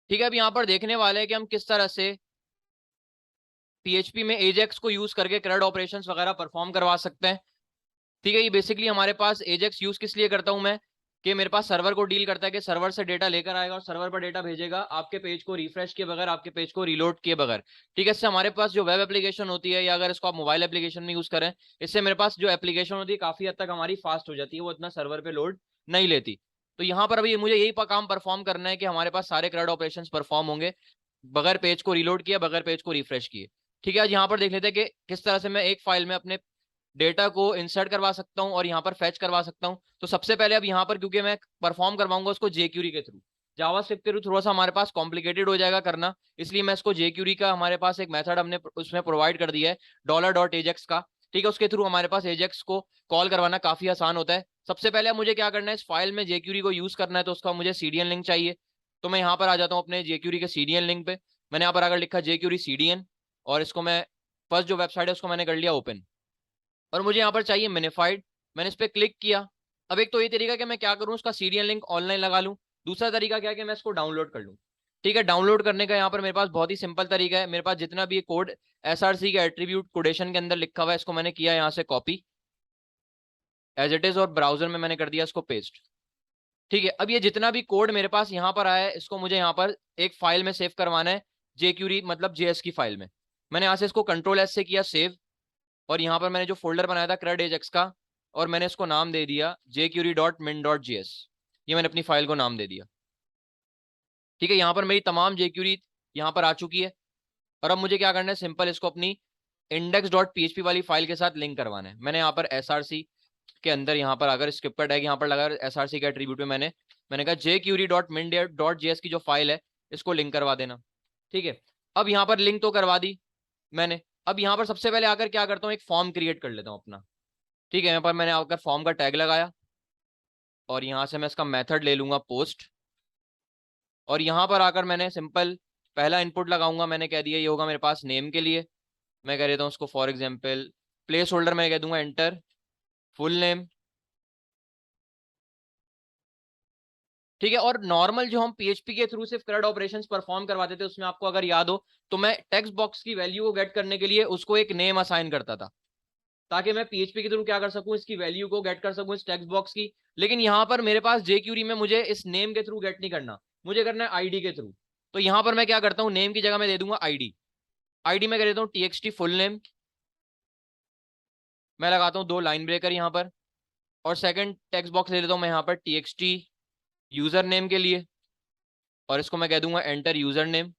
ठीक है, अब यहाँ पर देखने वाले हैं कि हम किस तरह से पीएचपी में एजेक्स को यूज करके CRUD ऑपरेशंस वगैरह परफॉर्म करवा सकते हैं। ठीक है, ये बेसिकली हमारे पास एजेक्स यूज किस लिए करता हूं मैं, कि मेरे पास सर्वर को डील करता है कि सर्वर से डेटा लेकर आएगा और सर्वर पर डेटा भेजेगा आपके पेज को रिफ्रेश किए बगैर, आपके पेज को रीलोड किए बगैर। ठीक है, इससे हमारे पास जो वेब एप्लीकेशन होती है, या अगर इसको आप मोबाइल एप्लीकेशन में यूज करें, इससे मेरे पास जो एप्लीकेशन होती है काफी हद तक हमारी फास्ट हो जाती है, वो इतना सर्वर पे लोड नहीं लेती। तो यहाँ पर अभी मुझे यही काम परफॉर्म करना है कि हमारे पास सारे CRUD ऑपरेशन परफॉर्म होंगे बगैर पेज को रिलोड किया, बगैर पेज को रिफ्रेश किए। ठीक है, आज यहाँ पर देख लेते हैं कि किस तरह से मैं एक फाइल में अपने डेटा को इंसर्ट करवा सकता हूं और यहाँ पर फैच करवा सकता हूं। तो सबसे पहले अब यहाँ पर, क्योंकि मैं परफॉर्म करवाऊंगा उसको जेक्यूरी के थ्रू, जावास्क्रिप्ट के थ्रू थोड़ा सा हमारे पास कॉम्प्लिकेटेड हो जाएगा करना, इसलिए मैं इसको जेक्यूरी का, हमारे पास एक मेथड हमने उसमें प्रोवाइड कर दिया है $.ajax का। ठीक है, उसके थ्रू हमारे पास एजेक्स को कॉल करवाना काफी आसान होता है। सबसे पहले मुझे क्या करना है, इस फाइल में जेक्यूरी को यूज करना है, तो उसका मुझे सीडीएन लिंक चाहिए। तो मैं यहाँ पर आ जाता हूँ अपने जेक्यूरी के सीडीएन लिंक पे। मैंने यहाँ पर अगर लिखा जेक्यूरी सीडीएन, और इसको मैं फर्स्ट जो वेबसाइट है उसको मैंने कर लिया ओपन, और मुझे यहाँ पर चाहिए मिनिफाइड। मैंने इस पर क्लिक किया। अब एक तो ये तरीका कि मैं क्या करूँ, उसका सीडीएन लिंक ऑनलाइन लगा लूँ। दूसरा तरीका क्या है कि मैं इसको डाउनलोड कर लूँ। ठीक है, डाउनलोड करने का यहाँ पर मेरे पास बहुत ही सिंपल तरीका है। मेरे पास जितना भी कोड एसआरसी के एट्रीब्यूट कोडेशन के अंदर लिखा हुआ है, इसको मैंने किया यहाँ से कॉपी एज इट इज, और ब्राउजर में मैंने कर दिया इसको पेस्ट। ठीक है, अब ये जितना भी कोड मेरे पास यहाँ पर आया है, इसको मुझे यहाँ पर एक फाइल में सेव करवाना है, जेक्यूरी मतलब जेएस की फाइल में। मैंने यहाँ से इसको कंट्रोल S से किया सेव, और यहाँ पर मैंने जो फोल्डर बनाया था CRUD AJAX का, और मैंने इसको नाम दे दिया jQuery.min.js। ये मैंने अपनी फाइल को नाम दे दिया। ठीक है, यहाँ पर मेरी तमाम jQuery यहाँ पर आ चुकी है, और अब मुझे क्या करना है, सिंपल इसको अपनी index.php वाली फाइल के साथ लिंक करवाना है। मैंने यहाँ पर एसआरसी के अंदर, यहाँ पर अगर स्क्रिप्ट का टैग यहाँ पर लगा एसआरसी के एट्रीब्यूट में, मैंने कहा jQuery.min.js की जो फाइल है इसको लिंक करवा देना। ठीक है, अब यहाँ पर लिंक तो करवा दी मैंने। अब यहाँ पर सबसे पहले आकर क्या करता हूँ, एक फॉर्म क्रिएट कर लेता हूँ अपना। ठीक है, यहाँ पर मैंने आकर फॉर्म का टैग लगाया, और यहाँ से मैं इसका मेथड ले लूंगा पोस्ट, और यहाँ पर आकर मैंने सिंपल पहला इनपुट लगाऊंगा। मैंने कह दिया ये होगा मेरे पास नेम के लिए। मैं कह देता हूँ उसको फॉर एग्जाम्पल प्लेस होल्डर, मैं कह दूंगा एंटर फुल नेम। ठीक है, और नॉर्मल जो हम पीएचपी के थ्रू सिर्फ CRUD ऑपरेशंस परफॉर्म करवाते थे, उसमें आपको अगर याद हो तो मैं टेक्स्ट बॉक्स की वैल्यू को गेट करने के लिए उसको एक नेम असाइन करता था, ताकि मैं पीएचपी के थ्रू क्या कर सकूं, इसकी वैल्यू को गेट कर सकूं इस टेक्स्ट बॉक्स की। लेकिन यहाँ पर मेरे पास जेक्यूरी में मुझे इस नेम के थ्रू गेट नहीं करना, मुझे करना है आईडी के थ्रू। तो यहाँ पर मैं क्या करता हूँ, नेम की जगह मैं दे दूंगा आईडी। आईडी में कर देता हूँ टीएक्सटी फुल नेम, मैं लगाता हूँ 2 लाइन ब्रेकर यहाँ पर, और सेकंड टेक्स्ट बॉक्स ले लेता हूँ मैं यहाँ पर टीएक्सटी यूजर नेम के लिए, और इसको मैं कह दूंगा एंटर यूजर नेम।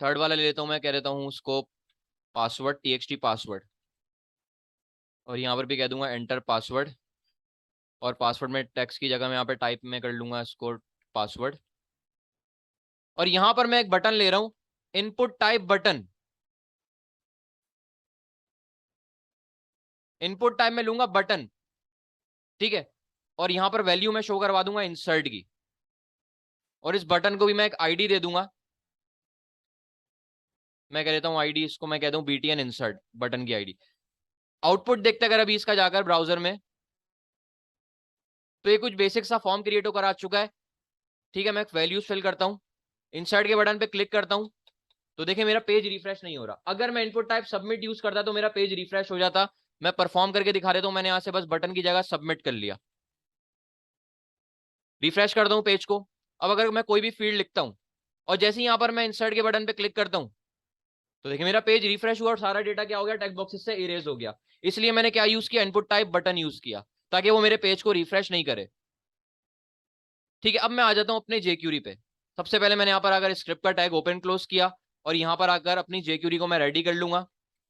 थर्ड वाला ले लेता हूँ, मैं कह देता हूँ उसको पासवर्ड टीएक्सटी पासवर्ड, और यहाँ पर भी कह दूंगा एंटर पासवर्ड, और पासवर्ड में टेक्स्ट की जगह मैं यहाँ पर टाइप में कर लूंगा इसको पासवर्ड। और यहाँ पर मैं एक बटन ले रहा हूँ, input type button. Input type में लूंगा बटन। ठीक है, और यहाँ पर वैल्यू में शो करवा दूंगा इंसर्ट की, और इस बटन को भी मैं एक आईडी दे दूंगा। मैं कह देता हूँ आईडी, इसको मैं कहता हूँ btn इंसर्ट बटन की आईडी। आउटपुट देखते अगर अभी इसका जाकर ब्राउजर में, तो ये कुछ बेसिक सा फॉर्म क्रिएट होकर आ चुका है। ठीक है, मैं वैल्यूज फिल करता हूँ, इंसर्ट के बटन पे क्लिक करता हूँ, तो देखिए मेरा पेज रिफ्रेश नहीं हो रहा। अगर मैं इनपुट टाइप सबमिट यूज करता तो मेरा पेज रिफ्रेश हो जाता। मैं परफॉर्म करके दिखा देता हूँ, मैंने यहाँ से बस बटन की जगह सबमिट कर लिया। रिफ्रेश करता हूँ पेज को। अब अगर मैं कोई भी फील्ड लिखता हूँ, और जैसे ही यहाँ पर मैं इंसर्ट के बटन पे क्लिक करता हूँ, तो देखिए मेरा पेज रिफ्रेश हुआ और सारा डेटा क्या हो गया, टेक्स्ट बॉक्सेस से इरेज हो गया। इसलिए मैंने क्या यूज किया, इनपुट टाइप बटन यूज किया, ताकि वो मेरे पेज को रिफ्रेश नहीं करे। ठीक है, अब मैं आ जाता हूँ अपने जेक्यूरी पे। सबसे पहले मैंने यहाँ पर अगर स्क्रिप्ट का टैग ओपन क्लोज किया, और यहाँ पर आकर अपनी जेक्यूरी को मैं रेडी कर लूंगा।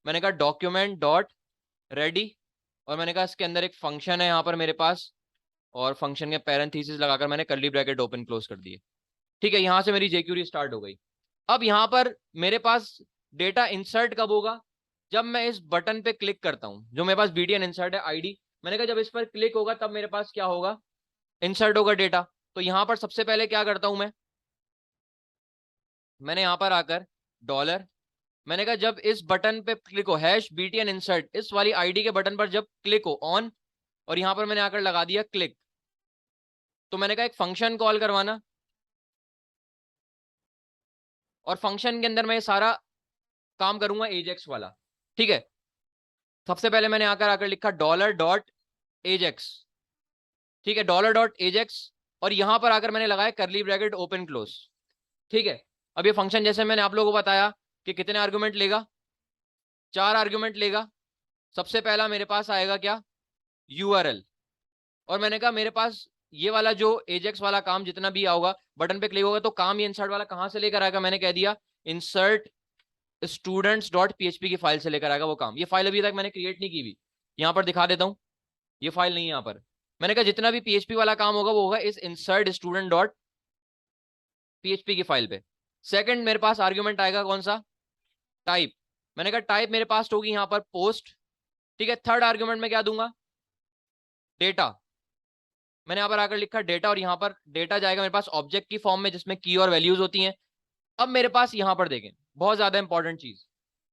मैंने कहा डॉक्यूमेंट डॉट रेडी, और मैंने कहा इसके अंदर एक फंक्शन है यहाँ पर मेरे पास, और फंक्शन के पैरेंथेसिस लगाकर मैंने कर्ली ब्रैकेट ओपन क्लोज कर दिए। ठीक है, यहाँ से मेरी जेक्यूरी स्टार्ट हो गई। अब यहाँ पर मेरे पास डेटा इंसर्ट कब होगा, जब मैं इस बटन पे क्लिक करता हूँ, जो मेरे पास btn इंसर्ट है आईडी। मैंने कहा जब इस पर क्लिक होगा तब मेरे पास क्या होगा, इंसर्ट होगा डेटा। तो यहाँ पर सबसे पहले क्या करता हूं मैंने यहाँ पर आकर डॉलर, मैंने कहा जब इस बटन पे क्लिक हो #btn इंसर्ट, इस वाली आईडी के बटन पर जब क्लिक हो ऑन, और यहाँ पर मैंने आकर लगा दिया क्लिक। तो मैंने कहा एक फंक्शन कॉल करवाना, और फंक्शन के अंदर मैं ये सारा काम करूंगा एजेक्स वाला। ठीक है, सबसे पहले मैंने आकर आकर लिखा डॉलर डॉट एजेक्स। ठीक है, डॉलर डॉट एजेक्स, और यहां पर आकर मैंने लगाया करली ब्रैकेट ओपन क्लोज। ठीक है, अब ये फंक्शन जैसे मैंने आप लोगों को बताया कि कितने आर्गुमेंट लेगा, 4 आर्गुमेंट लेगा। सबसे पहला मेरे पास आएगा क्या, यूआरएल। और मैंने कहा मेरे पास ये वाला जो एजेक्स वाला काम जितना भी आओगा, बटन पे क्लिक होगा तो काम ये इंसर्ट वाला कहां से लेकर आएगा, मैंने कह दिया इंसर्ट स्टूडेंट्स डॉट पीएचपी की फाइल से लेकर आएगा वो काम। ये फाइल अभी तक मैंने क्रिएट नहीं की हुई, यहां पर दिखा देता हूं, ये फाइल नहीं है यहाँ पर। मैंने कहा जितना भी पीएचपी वाला काम होगा वो होगा इस इंसर्ट स्टूडेंट डॉट पीएचपी की फाइल पे। सेकंड मेरे पास आर्ग्यूमेंट आएगा कौन सा, टाइप। मैंने कहा टाइप मेरे पास होगी यहाँ पर पोस्ट। ठीक है, थर्ड आर्ग्यूमेंट में क्या दूंगा, डेटा। मैंने यहाँ पर आकर लिखा डेटा, और यहाँ पर डेटा जाएगा मेरे पास ऑब्जेक्ट की फॉर्म में जिसमें की और वैल्यूज होती हैं। अब मेरे पास यहाँ पर देखें बहुत ज्यादा इंपॉर्टेंट चीज,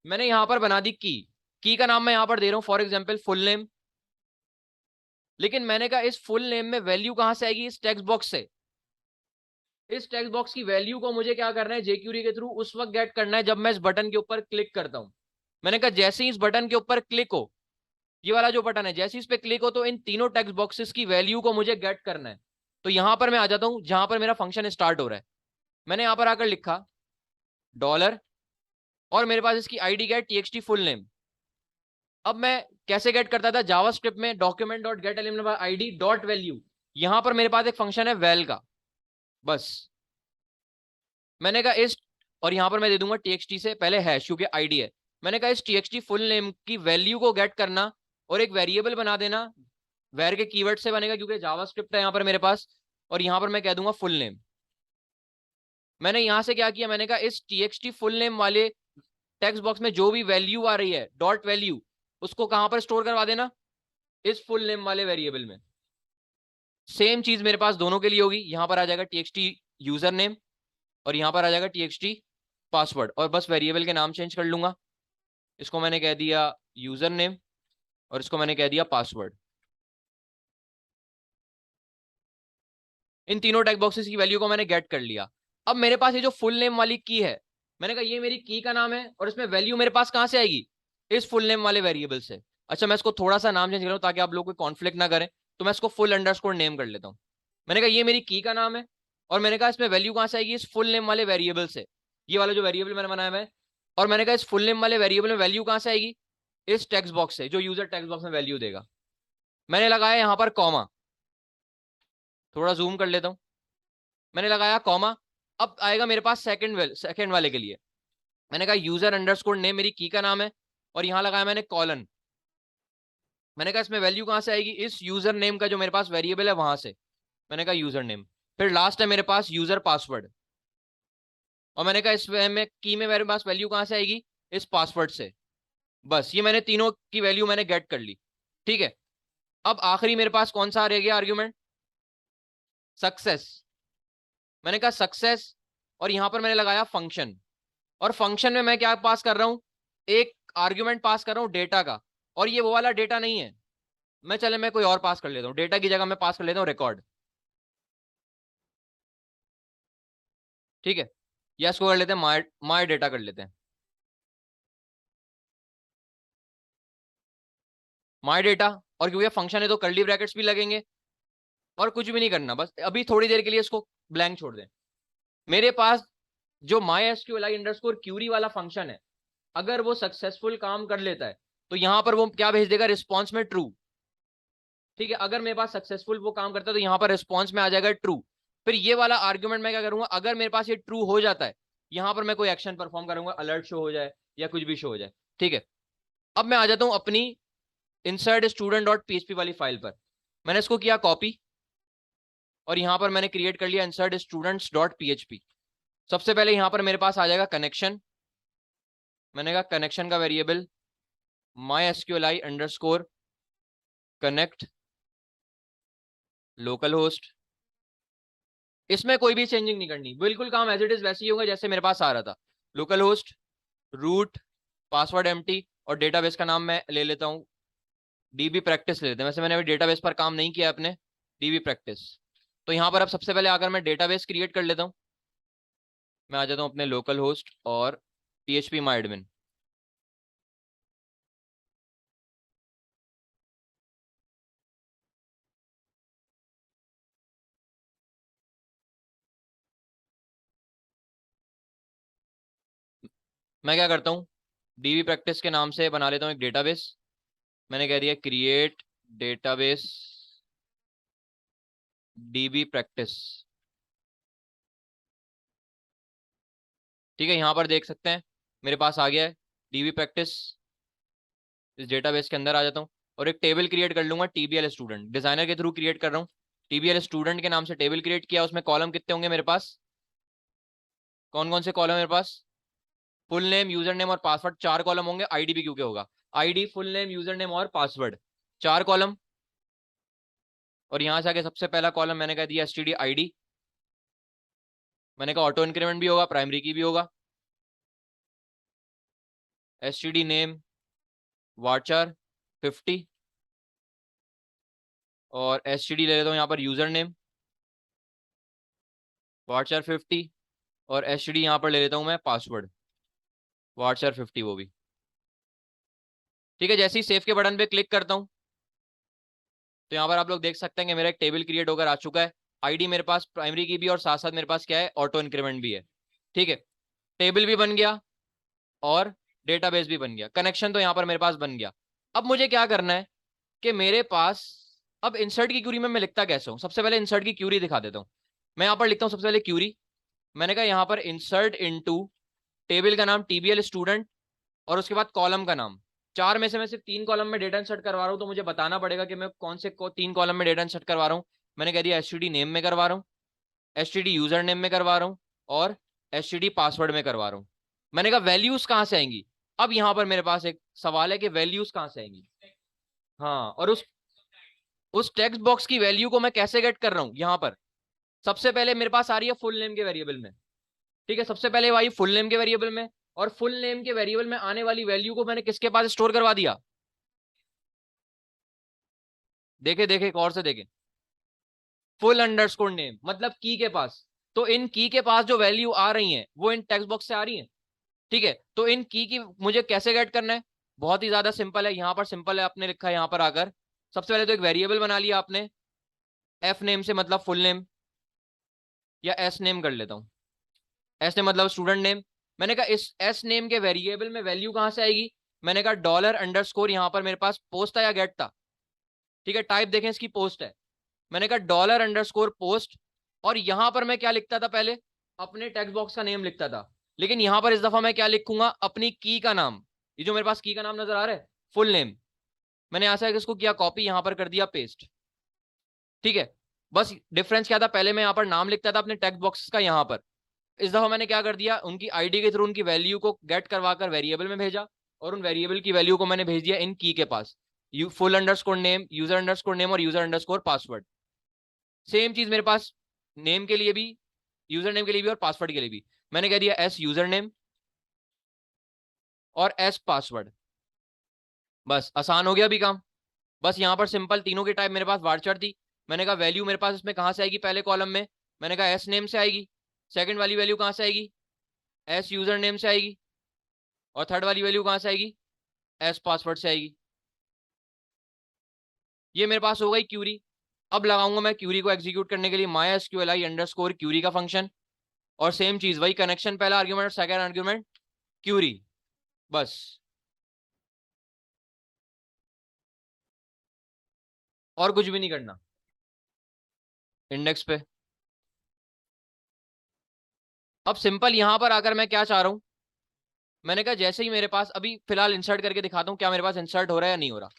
मैंने यहाँ पर बना दी की का नाम मैं यहाँ पर दे रहा हूँ फॉर एग्जाम्पल फुल नेम। लेकिन मैंने कहा इस फुल नेम में वैल्यू कहां से आएगी, इस टेक्स्ट बॉक्स से। इस टेक्स्ट बॉक्स की वैल्यू को मुझे क्या करना है, जेक्यूरी के थ्रू उस वक्त गेट करना है जब मैं इस बटन के ऊपर क्लिक करता हूं। मैंने कहा जैसे ही इस बटन के ऊपर क्लिक हो, ये वाला जो बटन है जैसे इस पे क्लिक हो तो इन तीनों टेक्स्ट बॉक्सेस की वैल्यू को मुझे गेट करना है। तो यहां पर मैं आ जाता हूं जहां पर मेरा फंक्शन स्टार्ट हो रहा है। मैंने यहां पर आकर लिखा डॉलर, और मेरे पास इसकी आईडी क्या है, टीएक्सटी फुल नेम। अब मैं कैसे गेट करता था, जावास्क्रिप्ट में document dot gate element ID dot value, यहां पर मेरे पास एक फंक्शन है वैल का, बस। मैंने कहा इस, और यहां पर मैं दे दूंगा टीएक्सटी से पहले हैश क्योंकि आईडी है। मैंने कहा इस टीएक्सटी फुल नेम की वैल्यू को गेट करना और एक वेरिएबल बना देना, वेर के कीवर्ड से बनेगा क्योंकि जावास्क्रिप्ट है यहां पर मेरे पास, और यहां पर मैं कह दूंगा फुल नेम। मैंने यहां से क्या किया, मैंने कहा इस टीएक्सटी फुल नेम वाले टेक्स्ट बॉक्स में जो भी वैल्यू आ रही है डॉट वैल्यू, उसको कहां पर स्टोर करवा देना, इस फुल नेम वाले वेरिएबल में। सेम चीज मेरे पास दोनों के लिए होगी, यहां पर आ जाएगा टीएक्सटी यूजर नेम और यहां पर आ जाएगा टीएक्सटी पासवर्ड, और बस वेरिएबल के नाम चेंज कर लूंगा। इसको मैंने कह दिया यूजर नेम और इसको मैंने कह दिया पासवर्ड। इन तीनों टेक्स्ट बॉक्सेस की वैल्यू को मैंने गेट कर लिया। अब मेरे पास ये जो फुल नेम वाली की है, मैंने कहा ये मेरी की का नाम है और इसमें वैल्यू मेरे पास कहां से आएगी, इस फुल नेम वाले वेरिएबल से। अच्छा मैं इसको थोड़ा सा नाम चेंज कर रहा हूं ताकि आप लोग कोई कॉन्फ्लिक्ट ना करें, तो मैं इसको फुल अंडरस्कोर नेम कर लेता हूं। मैंने कहा ये मेरी की का नाम है, और मैंने कहा इसमें वैल्यू कहां से आएगी, इस फुल नेम वाले वेरिएबल से, ये वाला जो वेरिएबल मैंने बनाया है। और मैंने कहा इस फुल नेम वाले वेरिएबल में वैल्यू कहां से आएगी, इस टेक्स्ट बॉक्स से जो यूजर टेक्स्ट बॉक्स में वैल्यू देगा। मैंने लगाया यहां पर कॉमा, थोड़ा जूम कर लेता हूं, मैंने लगाया कॉमा। अब आएगा मेरे पास सेकंड वाले के लिए, मैंने कहा यूजर अंडरस्कोर नेम मेरी की का नाम है, और यहां लगाया मैंने कॉलन। मैंने कहा इसमें वैल्यू कहां से आएगी, इस यूजर नेम का जो मेरे पास वेरिएबल है वहां से, मैंने कहा यूजर नेम। फिर लास्ट है मेरे पास यूजर पासवर्ड, और मैंने कहा इस में की में मेरे पास वैल्यू कहां से आएगी, इस पासवर्ड से। बस ये मैंने तीनों की वैल्यू मैंने गेट कर ली। ठीक है, अब आखिरी मेरे पास कौन सा रह गया आर्ग्यूमेंट, सक्सेस। मैंने कहा सक्सेस, और यहां पर मैंने लगाया फंक्शन, और फंक्शन में मैं क्या पास कर रहा हूं, एक आर्ग्यूमेंट पास कर रहा हूं डेटा का, और ये वो वाला डेटा नहीं है। मैं कोई और पास कर लेता हूं, डेटा की जगह मैं पास कर लेता हूं रिकॉर्ड। ठीक है, या इसको कर लेते हैं माय डेटा कर लेते हैं, माय डेटा। और क्योंकि फंक्शन है तो कर्ली ब्रैकेट्स भी लगेंगे, और कुछ भी नहीं करना, बस अभी थोड़ी देर के लिए इसको ब्लैंक छोड़ दें। मेरे पास जो माई एसक्यूएल अंडरस्कोर क्यूरी वाला फंक्शन है, अगर वो सक्सेसफुल काम कर लेता है तो यहां पर वो क्या भेज देगा, रिस्पॉन्स में ट्रू। ठीक है, अगर मेरे पास सक्सेसफुल वो काम करता है तो यहां पर रिस्पॉन्स में आ जाएगा ट्रू। फिर ये वाला आर्ग्यूमेंट मैं क्या करूंगा, अगर मेरे पास ये ट्रू हो जाता है, यहां पर मैं कोई एक्शन परफॉर्म करूंगा, अलर्ट शो हो जाए या कुछ भी शो हो जाए। ठीक है, अब मैं आ जाता हूं अपनी इंसर्ट स्टूडेंट डॉट पीएचपी वाली फाइल पर। मैंने इसको किया कॉपी, और यहां पर मैंने क्रिएट कर लिया इंसर्ट स्टूडेंट्स डॉट पीएचपी। सबसे पहले यहां पर मेरे पास आ जाएगा कनेक्शन। मैंने कहा कनेक्शन का variable my SQL underscore connect local host. इसमें कोई भी चेंजिंग नहीं करनी, बिल्कुल काम एज इट इज वैसे ही होगा जैसे मेरे पास आ रहा था। Local host root password empty, और डेटाबेस का नाम मैं ले लेता हूँ डीबी प्रैक्टिस ले लेते हैं, वैसे मैंने अभी डेटाबेस पर काम नहीं किया अपने, डीबी प्रैक्टिस। तो यहाँ पर अब सबसे पहले आकर मैं डेटाबेस क्रिएट कर लेता हूँ। मैं आ जाता हूँ अपने लोकल होस्ट और PHP माई एडमिन। मैं क्या करता हूँ, DB प्रैक्टिस के नाम से बना लेता हूँ एक डेटाबेस। मैंने कह दिया क्रिएट डेटाबेस DB प्रैक्टिस। ठीक है, यहाँ पर देख सकते हैं मेरे पास आ गया है DB प्रैक्टिस। इस डेटाबेस के अंदर आ जाता हूँ और एक टेबल क्रिएट कर लूंगा TBL स्टूडेंट, डिजाइनर के थ्रू क्रिएट कर रहा हूँ। TBL स्टूडेंट के नाम से टेबल क्रिएट किया, उसमें कॉलम कितने होंगे मेरे पास, कौन कौन से कॉलम मेरे पास, फुल नेम, यूजर नेम और पासवर्ड, 4 कॉलम होंगे। आईडी भी क्योंकि होगा, ID, full name, user name और पासवर्ड, 4 कॉलम। और यहां से आगे सबसे पहला कॉलम मैंने कह दिया STD ID। मैंने कहा ऑटो इंक्रीमेंट भी होगा, प्राइमरी की भी होगा। STD नेम वार्चर 50 और STD ले लेता हूँ यहाँ पर यूजर नेम वार्चर 50 और STD यहाँ पर ले लेता हूँ मैं पासवर्ड वार्चर 50 वो भी। ठीक है, जैसे ही सेव के बटन पे क्लिक करता हूँ तो यहाँ पर आप लोग देख सकते हैं कि मेरा एक टेबल क्रिएट होकर आ चुका है। आईडी मेरे पास प्राइमरी की भी और साथ साथ मेरे पास क्या है, ऑटो इंक्रीमेंट भी है। ठीक है, टेबल भी बन गया और डेटाबेस भी बन गया, कनेक्शन तो यहाँ पर मेरे पास बन गया। अब मुझे क्या करना है कि मेरे पास अब इंसर्ट की क्यूरी में मैं लिखता कैसे हूँ, सबसे पहले इंसर्ट की क्यूरी दिखा देता हूँ। मैं यहाँ पर लिखता हूँ सबसे पहले क्यूरी। मैंने कहा यहाँ पर इंसर्ट इनटू टेबल का नाम TBL स्टूडेंट और उसके बाद कॉलम का नाम। 4 में से मैं सिर्फ 3 कॉलम में डेटा इंसर्ट करवा रहा हूँ, तो मुझे बताना पड़ेगा कि मैं कौन से 3 कॉलम में डेटा इंसर्ट करवा रहा हूँ। मैंने कह दिया STD नेम में करवा रहा हूँ, STD यूजर नेम में करवा रहा हूँ और STD पासवर्ड में करवा रहा हूँ। मैंने कहा वैल्यूज कहाँ से आएंगी। अब यहाँ पर मेरे पास एक सवाल है कि वैल्यूज कहाँ से आएंगी। हाँ, और उस टेक्स्ट बॉक्स की वैल्यू को मैं कैसे गेट कर रहा हूँ, यहाँ पर सबसे पहले मेरे पास आ रही है फुल नेम के वेरिएबल में। ठीक है, सबसे पहले भाई फुल नेम के वेरिएबल में, और फुल नेम के वेरिएबल में आने वाली वैल्यू को मैंने किसके पास स्टोर करवा दिया, देखे देखे और से देखे, फुल अंडरस्कोर नेम मतलब की के पास। तो इन की के पास जो वैल्यू आ रही है वो इन टेक्स्ट बॉक्स से आ रही है। ठीक है, तो इन की मुझे कैसे गेट करना है, बहुत ही ज्यादा सिंपल है। यहां पर सिंपल है, आपने लिखा है यहां पर आकर सबसे पहले तो एक वेरिएबल बना लिया आपने F नेम से, मतलब फुल नेम, या S नेम कर लेता हूं, S नेम मतलब स्टूडेंट नेम। मैंने कहा इस S नेम के वेरिएबल में वैल्यू कहां से आएगी, मैंने कहा डॉलर अंडरस्कोर, यहां पर मेरे पास पोस्ट था या गेट था। ठीक है, टाइप देखें इसकी पोस्ट है। मैंने कहा डॉलर अंडरस्कोर पोस्ट, और यहां पर मैं क्या लिखता था पहले, अपने टेक्स्ट बॉक्स का नेम लिखता था। लेकिन यहां पर इस दफा मैं क्या लिखूंगा, अपनी की का नाम। ये जो मेरे पास की का नाम नजर आ रहा है, फुल नेम, मैंने यहां से इसको किया कॉपी, यहां पर कर दिया पेस्ट। ठीक है, बस डिफरेंस क्या था, पहले मैं यहां पर नाम लिखता था अपने टेक्स्ट बॉक्स का, यहां पर इस दफा मैंने क्या कर दिया, उनकी आईडी के थ्रू उनकी वैल्यू को गेट करवाकर वेरिएबल में भेजा, और उन वेरिएबल की वैल्यू को मैंने भेज दिया इन की के पास, full underscore name, user underscore name और यूजर अंडरस्कोर पासवर्ड। सेम चीज मेरे पास नेम के लिए भी, यूजर नेम के लिए भी और पासवर्ड के लिए भी। मैंने कह दिया S यूजर नेम और S पासवर्ड। बस आसान हो गया अभी काम। बस यहाँ पर सिंपल तीनों की टाइप मेरे पास वार्चर थी। मैंने कहा वैल्यू मेरे पास इसमें कहां से आएगी, पहले कॉलम में मैंने कहा S नेम से आएगी, सेकंड वाली वैल्यू कहां से आएगी, S यूजर नेम से आएगी, और थर्ड वाली वैल्यू कहां से आएगी, S पासवर्ड से आएगी। ये मेरे पास हो गई क्यूरी। अब लगाऊंगा मैं क्यूरी को एग्जीक्यूट करने के लिए MySQLi अंडरस्कोर क्यूरी का फंक्शन, और सेम चीज वही कनेक्शन, पहला आर्ग्यूमेंट सेकंड आर्ग्यूमेंट क्यूरी। बस और कुछ भी नहीं करना। इंडेक्स पे अब सिंपल यहां पर आकर मैं क्या चाह रहा हूं, मैंने कहा जैसे ही मेरे पास अभी फिलहाल इंसर्ट करके दिखाता हूं क्या मेरे पास इंसर्ट हो रहा है या नहीं हो रहा।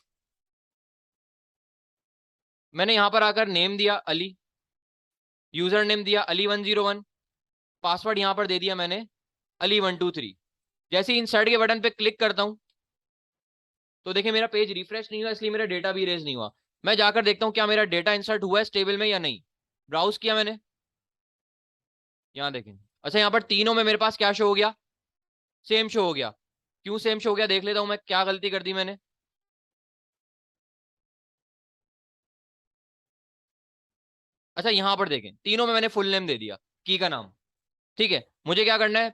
मैंने यहां पर आकर नेम दिया अली, यूजर नेम दिया Ali101, पासवर्ड यहां पर दे दिया मैंने Ali123। जैसे ही इंसर्ट के बटन पे क्लिक करता हूं तो देखिए मेरा पेज रिफ्रेश नहीं हुआ, इसलिए मेरा डेटा भी इरेज नहीं हुआ। मैं जाकर देखता हूं क्या मेरा डेटा इंसर्ट हुआ है इस टेबल में या नहीं। ब्राउज किया मैंने, यहां देखें, अच्छा यहां पर तीनों में मेरे पास क्या शो हो गया, सेम शो हो गया। क्यों सेम शो हो गया, देख लेता हूं मैं क्या गलती कर दी मैंने। अच्छा यहाँ पर देखें, तीनों में मैंने फुल नेम दे दिया, की का नाम। ठीक है, मुझे क्या करना है,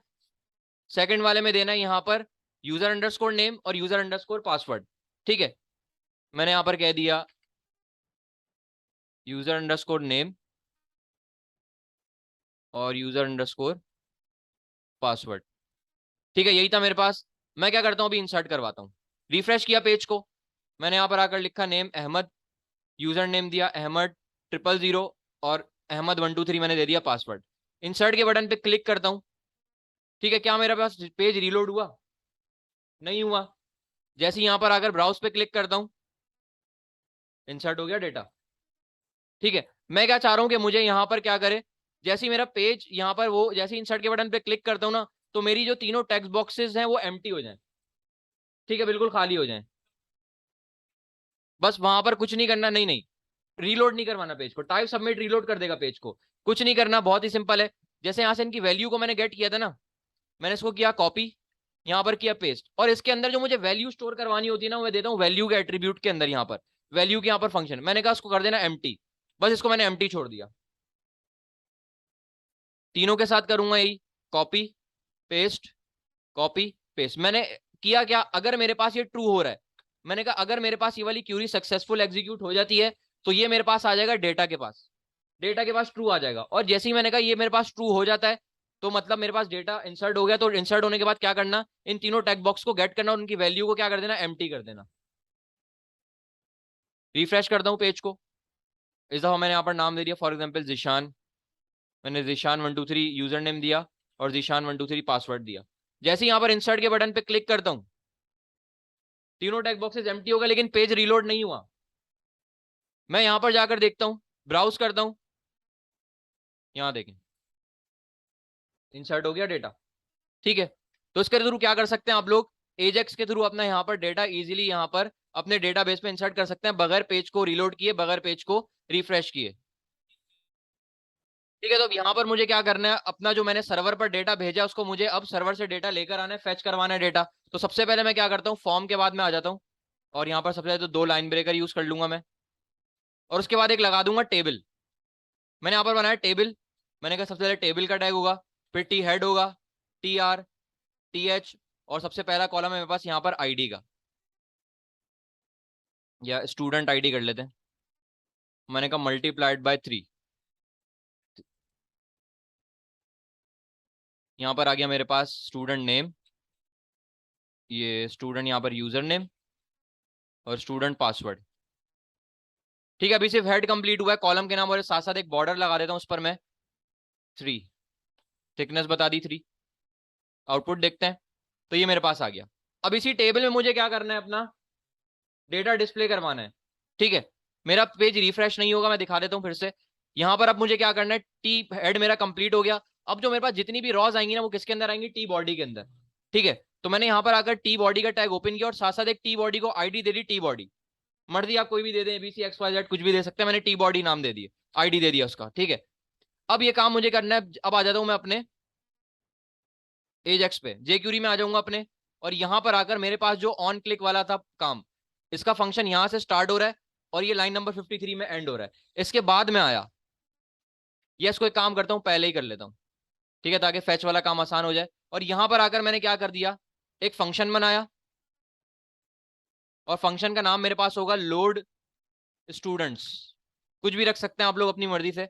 सेकंड वाले में देना है यहाँ पर यूजर अंडरस्कोर नेम और यूजर अंडरस्कोर पासवर्ड। ठीक है, मैंने यहाँ पर कह दिया यूजर अंडरस्कोर नेम और यूजर अंडरस्कोर पासवर्ड। ठीक है, यही था मेरे पास। मैं क्या करता हूँ, अभी इंसर्ट करवाता हूँ। रिफ्रेश किया पेज को, मैंने यहाँ पर आकर लिखा नेम अहमद, यूजर नेम दिया अहमद 000 और अहमद 123 मैंने दे दिया पासवर्ड। इंसर्ट के बटन पे क्लिक करता हूँ। ठीक है, क्या मेरे पास पेज रीलोड हुआ? नहीं हुआ। जैसे यहाँ पर आकर ब्राउज पे क्लिक करता हूँ, इंसर्ट हो गया डेटा। ठीक है, मैं क्या चाह रहा हूँ कि मुझे यहाँ पर क्या करे, जैसे ही मेरा पेज यहाँ पर वो जैसे इंसर्ट के बटन पे क्लिक करता हूँ ना, तो मेरी जो तीनों टेक्स्ट बॉक्सेस हैं वो एम्प्टी हो जाएं। ठीक है, बिल्कुल खाली हो जाएं। बस वहां पर कुछ नहीं करना, नहीं नहीं, रीलोड नहीं करवाना पेज को। टाइप सबमिट रीलोड कर देगा पेज को, कुछ नहीं करना, बहुत ही सिंपल है। जैसे यहाँ से इनकी वैल्यू को मैंने गेट किया था ना, मैंने इसको किया कॉपी, यहाँ पर किया पेस्ट, और इसके अंदर जो मुझे वैल्यू स्टोर करवानी होती है ना, वो मैं देता हूँ वैल्यू के एट्रीब्यूट के अंदर। यहाँ पर वैल्यू के यहाँ पर फंक्शन मैंने कहा उसको कर देना एम्प्टी, बस इसको मैंने एम्प्टी छोड़ दिया। तीनों के साथ करूंगा यही, कॉपी पेस्ट कॉपी पेस्ट। मैंने किया क्या, अगर मेरे पास ये ट्रू हो रहा है, मैंने कहा अगर मेरे पास ये वाली क्यूरी सक्सेसफुल एग्जीक्यूट हो जाती है तो ये मेरे पास आ जाएगा डेटा के पास, डेटा के पास ट्रू आ जाएगा। और जैसे ही मैंने कहा ये मेरे पास ट्रू हो जाता है, तो मतलब मेरे पास डेटा इंसर्ट हो गया। तो इंसर्ट होने के बाद क्या करना, इन तीनों टेक्स्ट बॉक्स को गेट करना और उनकी वैल्यू को क्या कर देना, एम्प्टी कर देना। रिफ्रेश करता हूँ पेज को, इस दफा मैंने यहाँ पर नाम दे दिया फॉर एग्जाम्पल जिशान, मैंने जिशान 123 यूजर नेम दिया और जिशान 123 पासवर्ड दिया। जैसे यहाँ पर इंसर्ट के बटन पे क्लिक करता हूँ, तीनों टेक्स्ट बॉक्सेस एम्प्टी हो गए, लेकिन पेज रीलोड नहीं हुआ। मैं यहां पर जाकर देखता हूं, ब्राउज करता हूं, यहां देखें इंसर्ट हो गया डेटा। ठीक है, तो इसके थ्रू क्या कर सकते हैं आप लोग, एजेक्स के थ्रू अपना यहाँ पर डेटा इजीली यहाँ पर अपने डेटाबेस में इंसर्ट कर सकते हैं, बगैर पेज को रीलोड किए, बगैर पेज को रिफ्रेश किए। ठीक है, तो अब यहाँ पर मुझे क्या करना है, अपना जो मैंने सर्वर पर डेटा भेजा उसको मुझे अब सर्वर से डेटा लेकर आना है, फेच करवाना है डेटा। तो सबसे पहले मैं क्या करता हूँ, फॉर्म के बाद में आ जाता हूँ, और यहाँ पर सबसे पहले तो 2 लाइन ब्रेकर यूज कर लूंगा मैं, और उसके बाद एक लगा दूंगा टेबल। मैंने यहाँ पर बनाया टेबल, मैंने कहा सबसे पहले टेबल का टैग होगा, फिर टी हेड होगा, टी आर, टी एच, और सबसे पहला कॉलम है मेरे पास यहाँ पर आईडी का, या स्टूडेंट आईडी कर लेते हैं। मैंने कहा मल्टीप्लाइड बाय 3, यहाँ पर आ गया मेरे पास स्टूडेंट नेम, ये स्टूडेंट यहाँ पर यूजर नेम और स्टूडेंट पासवर्ड। ठीक है, अभी सिर्फ हेड कंप्लीट हुआ है, कॉलम के नाम और साथ साथ एक बॉर्डर लगा देता हूँ उस पर मैं 3, थिकनेस बता दी 3। आउटपुट देखते हैं, तो ये मेरे पास आ गया। अब इसी टेबल में मुझे क्या करना है, अपना डेटा डिस्प्ले करवाना है। ठीक है, मेरा पेज रिफ्रेश नहीं होगा, मैं दिखा देता हूँ फिर से। यहाँ पर अब मुझे क्या करना है, टी हेड मेरा कंप्लीट हो गया। अब जो मेरे पास जितनी भी रॉज आएंगी ना, वो किसके अंदर आएंगी, टी बॉडी के अंदर। ठीक है, तो मैंने यहाँ पर आकर टी बॉडी का टैग ओपन किया और साथ साथ एक टी बॉडी को आईडी दे दी, टी बॉडी। मर्जी आप कोई भी दे दें, एबीसी XYZ कुछ भी दे सकते हैं, मैंने टी बॉडी नाम दे दिए, आईडी दे दिया उसका। ठीक है, अब ये काम मुझे करना है। अब आ जाता हूँ मैं अपने एजेक्स पे, जेक्यूरी में आ जाऊंगा अपने, और यहां पर आकर मेरे पास जो ऑन क्लिक वाला था काम, इसका फंक्शन यहां से स्टार्ट हो रहा है और ये लाइन नंबर 53 में एंड हो रहा है। इसके बाद में आया ये, इसको एक काम करता हूं, पहले ही कर लेता हूं। ठीक है, ताकि फैच वाला काम आसान हो जाए। और यहां पर आकर मैंने क्या कर दिया, एक फंक्शन बनाया, और फंक्शन का नाम मेरे पास होगा लोड स्टूडेंट्स, कुछ भी रख सकते हैं आप लोग अपनी मर्जी से।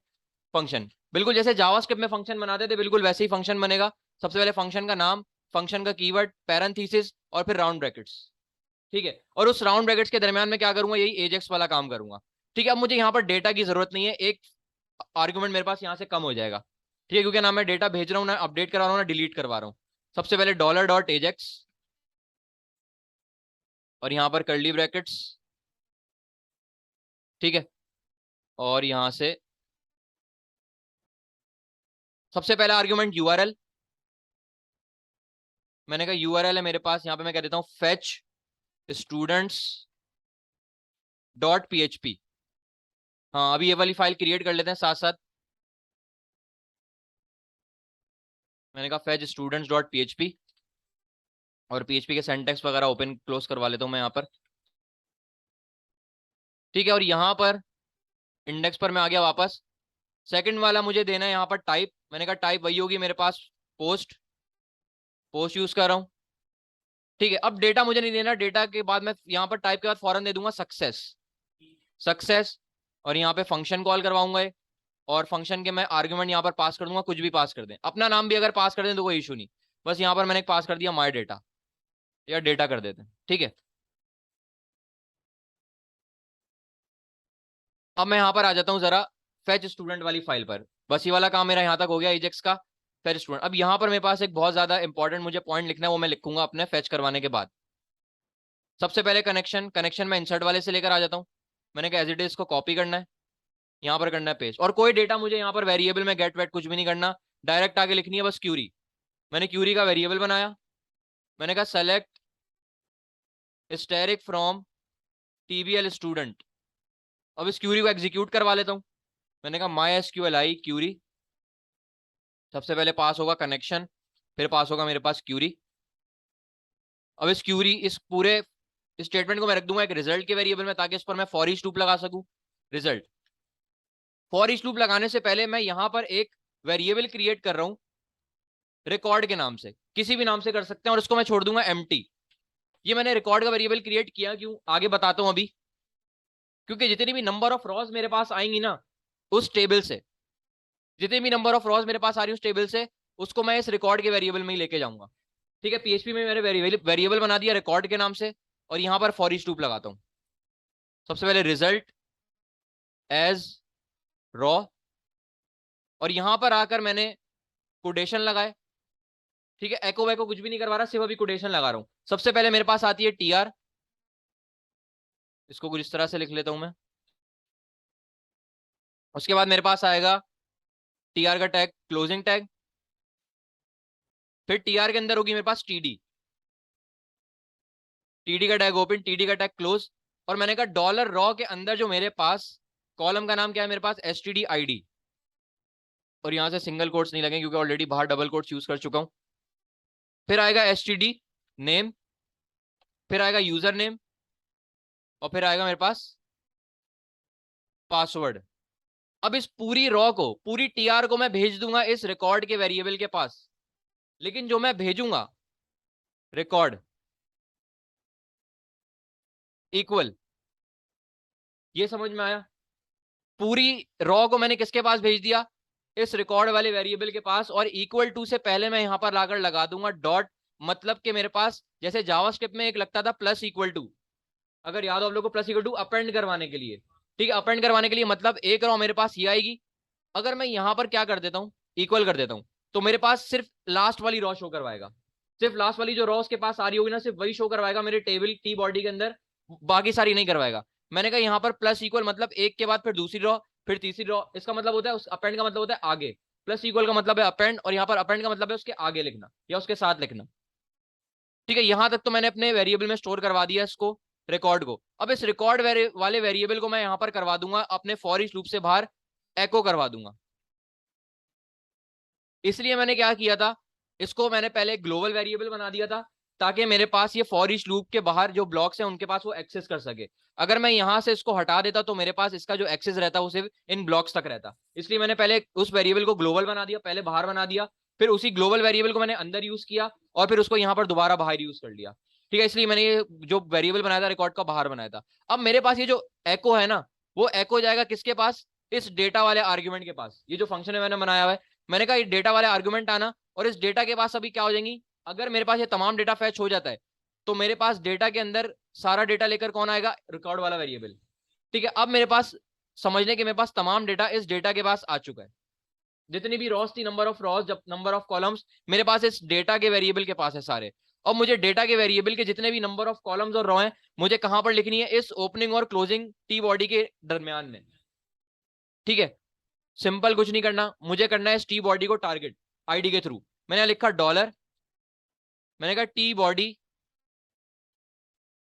फंक्शन बिल्कुल जैसे जावास्क्रिप्ट में फंक्शन बनाते थे, बिल्कुल वैसे ही फंक्शन बनेगा। सबसे पहले फंक्शन का नाम, फंक्शन का कीवर्ड, पैरेंथेसिस और फिर राउंड ब्रैकेट्स। ठीक है, और उस राउंड ब्रैकेट्स के दरमियान में क्या करूंगा, यही एजेक्स वाला काम करूंगा। ठीक है, अब मुझे यहाँ पर डेटा की जरूरत नहीं है, एक आर्गुमेंट मेरे पास यहाँ से कम हो जाएगा। ठीक है, क्योंकि ना मैं डेटा भेज रहा हूँ, ना अपडेट करा रहा हूँ, ना डिलीट करवा रहा हूँ। सबसे पहले $.ajax और यहाँ पर कर्ली ब्रैकेट्स। ठीक है, और यहाँ से सबसे पहला आर्ग्यूमेंट यूआरएल, मैंने कहा यूआरएल है मेरे पास, यहाँ पे मैं कह देता हूँ फेच स्टूडेंट्स .php। हाँ, अभी ये वाली फाइल क्रिएट कर लेते हैं साथ साथ। मैंने कहा फेच स्टूडेंट्स .php, और PHP के सिंटैक्स वगैरह ओपन क्लोज करवा लेता हूँ मैं यहाँ पर। ठीक है, और यहाँ पर इंडेक्स पर मैं आ गया वापस, सेकंड वाला मुझे देना है यहाँ पर टाइप, मैंने कहा टाइप वही होगी मेरे पास, पोस्ट, पोस्ट यूज कर रहा हूँ। ठीक है, अब डेटा मुझे नहीं देना, डेटा के बाद मैं यहाँ पर टाइप के बाद फौरन दे दूंगा सक्सेस, सक्सेस, और यहाँ पे फंक्शन कॉल करवाऊंगा एक, और फंक्शन के मैं आर्गुमेंट यहाँ पर पास कर दूंगा, कुछ भी पास कर दें, अपना नाम भी अगर पास कर दें तो कोई इशू नहीं, बस यहाँ पर मैंने पास कर दिया माई डेटा, या डेटा कर देते हैं। ठीक है, अब मैं यहाँ पर आ जाता हूँ जरा फेच स्टूडेंट वाली फाइल पर, बस ये वाला काम मेरा यहाँ तक हो गया एजेक्स का फेच स्टूडेंट। अब यहाँ पर मेरे पास एक बहुत ज्यादा इंपॉर्टेंट मुझे पॉइंट लिखना है, वो मैं लिखूंगा अपने फेच करवाने के बाद। सबसे पहले कनेक्शन, कनेक्शन में इंसर्ट वाले से लेकर आ जाता हूँ, मैंने कहा एज इट इज इसको कॉपी करना है, यहाँ पर करना है पेस्ट, और कोई डेटा मुझे यहाँ पर वेरिएबल में गेट वेट कुछ भी नहीं करना, डायरेक्ट आगे लिखनी है बस क्यूरी। मैंने क्यूरी का वेरिएबल बनाया, मैंने कहा सेलेक्ट स्टैटिक फ्रॉम टीबीएल स्टूडेंट। अब इस क्यूरी को एग्जीक्यूट करवा लेता हूँ, मैंने कहा माई एसक्यूएल आई क्यूरी, सबसे पहले पास होगा कनेक्शन, फिर पास होगा मेरे पास क्यूरी। अब इस क्यूरी, इस पूरे स्टेटमेंट को मैं रख दूंगा एक रिजल्ट के वेरिएबल में, ताकि इस पर मैं फॉर ईच लूप लगा सकूं। रिजल्ट, फॉर ईच लूप लगाने से पहले मैं यहां पर एक वेरिएबल क्रिएट कर रहा हूं रिकॉर्ड के नाम से, किसी भी नाम से कर सकते हैं, और इसको मैं छोड़ दूंगा एम्प्टी। ये मैंने रिकॉर्ड का वेरिएबल क्रिएट किया क्यों, आगे बताता हूं अभी, क्योंकि जितनी भी नंबर ऑफ रॉज मेरे पास आएंगी ना उस टेबल से, जितनी भी नंबर ऑफ रॉज मेरे पास आ रही है उस टेबल से, उसको मैं इस रिकॉर्ड के वेरिएबल में ही लेके जाऊंगा। ठीक है, पीएचपी में मैंने वेरिएबल बना दिया रिकॉर्ड के नाम से, और यहां पर फॉर ईच लूप लगाता हूं। सबसे पहले रिजल्ट एज रॉ, और यहां पर आकर मैंने कोटेशन लगाए। ठीक है, एको वैको कुछ भी नहीं करवा रहा, सिर्फ अभी कोटेशन लगा रहा हूं। सबसे पहले मेरे पास आती है टीआर, इसको कुछ इस तरह से लिख लेता हूं मैं। उसके बाद मेरे पास आएगा टीआर का टैग, क्लोजिंग टैग, फिर टीआर के अंदर होगी मेरे पास टीडी, टीडी का टैग ओपन, टीडी का टैग क्लोज, और मैंने कहा डॉलर रॉ के अंदर जो मेरे पास कॉलम का नाम क्या है मेरे पास, एसटीडी आईडी, और यहां से सिंगल कोट्स नहीं लगे क्योंकि ऑलरेडी बाहर डबल कोट्स यूज कर चुका हूं। फिर आएगा एसटीडी नेम, फिर आएगा यूजर नेम, और फिर आएगा मेरे पास पासवर्ड। अब इस पूरी रॉ को, पूरी टीआर को मैं भेज दूंगा इस रिकॉर्ड के वेरिएबल के पास, लेकिन जो मैं भेजूंगा रिकॉर्ड इक्वल, ये समझ में आया, पूरी रॉ को मैंने किसके पास भेज दिया, इस रिकॉर्ड वाले वेरिएबल के पास, और इक्वल टू से पहले मैं यहां पर लाकर लगा दूंगा डॉट, मतलब कि मेरे पास जैसे जावास्क्रिप्ट में एक लगता था प्लस इक्वल टू, अगर याद हो आप लोगों को, प्लस इक्वल टू अपेंड करवाने के लिए। ठीक है, अपेंड करवाने के लिए मतलब एक रॉ मेरे पास ये आएगी, अगर मैं यहां पर क्या कर देता हूं, इक्वल कर देता हूं, तो मेरे पास सिर्फ लास्ट वाली रॉ शो करवाएगा, सिर्फ लास्ट वाली जो रॉ उसके पास आ रही होगी ना, सिर्फ वही शो करवाएगा मेरे टेबल टी बॉडी के अंदर, बाकी सारी नहीं करवाएगा। मैंने कहा यहाँ पर प्लस इक्वल मतलब एक के बाद फिर दूसरी रॉ, फिर तीसरी रॉ, इसका मतलब होता है, उस अपेंड का मतलब होता है आगे, प्लस इक्वल का मतलब है अपेंड, और यहाँ पर अपेंड का मतलब है उसके आगे लिखना या उसके साथ लिखना। ठीक है, यहां तक तो मैंने अपने वेरिएबल में स्टोर करवा दिया इसको, रिकॉर्ड को। अब इस रिकॉर्ड वाले वेरिएबल को मैं यहां पर करवा दूंगा अपने फॉर ईच लूप से बाहर एको करवा दूंगा। इसलिए मैंने क्या किया था, इसको मैंने पहले ग्लोबल वेरिएबल बना दिया था, ताकि मेरे पास ये फॉर ईच लूप के बाहर जो ब्लॉक्स हैं उनके पास वो एक्सेस कर सके। अगर मैं यहां से इसको हटा देता तो मेरे पास इसका जो एक्सेस रहता वो सिर्फ इन ब्लॉक्स तक रहता, इसलिए मैंने पहले उस वेरिएबल को ग्लोबल बना दिया, पहले बाहर बना दिया, फिर उसी ग्लोबल वेरिएबल को मैंने अंदर यूज किया, और फिर उसको यहाँ पर दोबारा बाहर यूज कर लिया। ठीक है, इसलिए मैंने ये जो वेरिएबल बनाया था रिकॉर्ड का बाहर बनाया था। अब मेरे पास ये जो एको है ना, वो एको जाएगा किसके पास, इस डेटा वाले आर्ग्यूमेंट के पास, ये जो फंक्शन है मैंने बनाया हुआ है, मैंने कहा ये डेटा वाले आर्गुमेंट आना, और इस डेटा के पास अभी क्या हो जाएंगी, अगर मेरे पास ये तमाम डेटा फैच हो जाता है तो मेरे पास डेटा के अंदर सारा डेटा लेकर कौन आएगा, रिकॉर्ड वाला वेरिएबल। ठीक है, अब मेरे पास समझने के मेरे पास तमाम डेटा इस डेटा के पास आ चुका है, जितनी भी रॉस थी, नंबर ऑफ रॉस, जब नंबर ऑफ कॉलम्स, मेरे पास इस डेटा के वेरिएबल के पास है सारे। और मुझे डेटा के वेरिएबल के जितने भी नंबर ऑफ कॉलम्स और रॉ हैं, मुझे कहां पर लिखनी है, इस ओपनिंग और क्लोजिंग टी बॉडी के दरमियान में। ठीक है, सिंपल कुछ नहीं करना, मुझे करना है टी बॉडी को टारगेट आईडी के थ्रू। मैंने लिखा डॉलर, मैंने कहा टी बॉडी,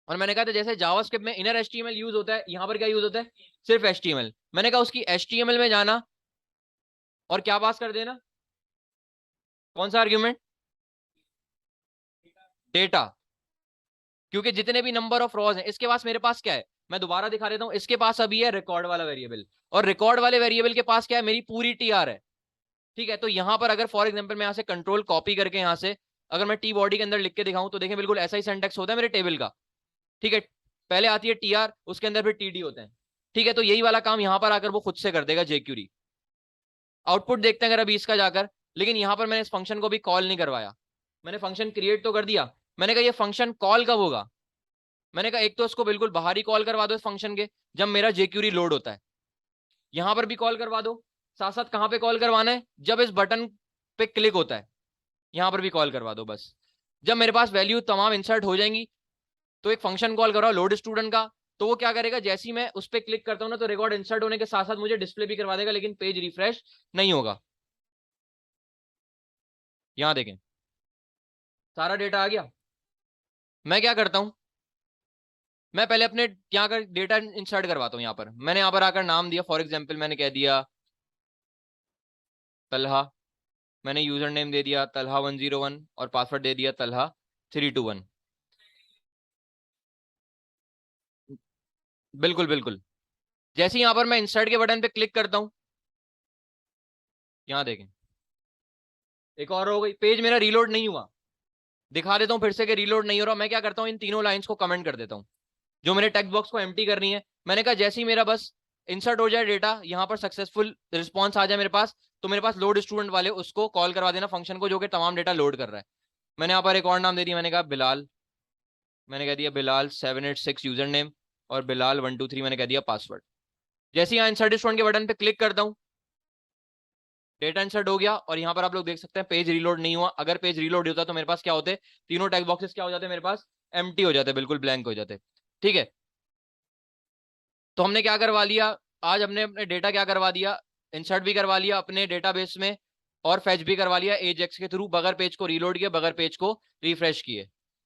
और मैंने कहा था जैसे जावास्क्रिप्ट में इनर एचटीएमएल यूज होता है, यहां पर क्या यूज होता है, सिर्फ एचटीएमएल। मैंने कहा उसकी एचटीएमएल में जाना और क्या पास कर देना, कौन सा आर्ग्यूमेंट, डेटा, क्योंकि जितने भी नंबर ऑफ रॉज हैं इसके पास, मेरे पास क्या है, मैं दोबारा दिखा देता हूं, इसके पास अभी है रिकॉर्ड वाला वेरिएबल, और रिकॉर्ड वाले वेरिएबल के पास क्या है, मेरी पूरी टीआर है। ठीक है, तो यहां पर अगर फॉर एग्जांपल मैं यहां से कंट्रोल कॉपी करके यहां से अगर मैं टी बॉडी के अंदर लिख के दिखाऊं तो देखें बिल्कुल ऐसा ही सिंटैक्स होता है मेरे टेबल का। ठीक है, पहले आती है टीआर, उसके अंदर फिर टीडी होते हैं। ठीक है, तो यही वाला काम यहां पर आकर वो खुद से कर देगा जेक्यूरी। आउटपुट देखते हैं अगर अभी इसका जाकर, लेकिन यहां पर मैंने इस फंक्शन को भी कॉल नहीं करवाया। मैंने फंक्शन क्रिएट तो कर दिया, मैंने कहा ये फंक्शन कॉल कब होगा, मैंने कहा एक तो इसको बिल्कुल बाहर ही कॉल करवा दो इस फंक्शन के, जब मेरा जेक्यूरी लोड होता है। यहां पर भी कॉल करवा दो, साथ साथ कहां पे कॉल करवाना है, जब इस बटन पे क्लिक होता है यहां पर भी कॉल करवा दो। बस जब मेरे पास वैल्यू तमाम इंसर्ट हो जाएंगी तो एक फंक्शन कॉल कराओ लोड स्टूडेंट का, तो वो क्या करेगा, जैसे ही मैं उस पर क्लिक करता हूं ना तो रिकॉर्ड इंसर्ट होने के साथ साथ मुझे डिस्प्ले भी करवा देगा, लेकिन पेज रिफ्रेश नहीं होगा। यहां देखें सारा डेटा आ गया। मैं क्या करता हूं, मैं पहले अपने यहाँ का डेटा इंसर्ट करवाता हूँ। यहाँ पर मैंने यहाँ पर आकर नाम दिया, फॉर एग्जाम्पल मैंने कह दिया तलहा, मैंने यूजर नेम दे दिया तलहा101 और पासवर्ड दे दिया तलहा321। बिल्कुल बिल्कुल, जैसे यहाँ पर मैं इंसर्ट के बटन पे क्लिक करता हूँ, यहाँ देखें एक और हो गई, पेज मेरा रीलोड नहीं हुआ। दिखा देता हूँ फिर से कि रीलोड नहीं हो रहा। मैं क्या करता हूँ, इन तीनों लाइंस को कमेंट कर देता हूँ जो मेरे टेक्स्ट बॉक्स को एम्प्टी करनी है। मैंने कहा जैसे ही मेरा बस इंसर्ट हो जाए डेटा, यहाँ पर सक्सेसफुल रिस्पॉन्स आ जाए मेरे पास, तो मेरे पास लोड स्टूडेंट वाले उसको कॉल करवा देना फंक्शन को जो कि तमाम डेटा लोड कर रहा है। मैंने यहाँ पर एक और नाम दे दिया, मैंने कहा बिलाल, मैंने कह दिया बिलाल786 यूजर नेम और बिलाल123 मैंने कह दिया पासवर्ड। जैसे ही यहाँ इंसर्ट स्टूडेंट के बटन पे क्लिक करता हूँ, डेटा इंसर्ट हो गया और यहाँ पर आप लोग देख सकते हैं पेज रीलोड नहीं हुआ। अगर पेज रीलोड होता तो मेरे पास क्या होते, तीनों टेक्स्ट बॉक्सेस क्या हो जाते मेरे पास, एम्प्टी हो जाते, बिल्कुल ब्लैंक हो जाते। ठीक है, तो हमने क्या करवा लिया, आज हमने अपने डेटा क्या करवा दिया, इंसर्ट भी करवा लिया अपने डेटाबेस में और फैच भी करवा लिया एजेक्स के थ्रू, बगैर पेज को रीलोड किए, बगैर पेज को रिफ्रेश किए।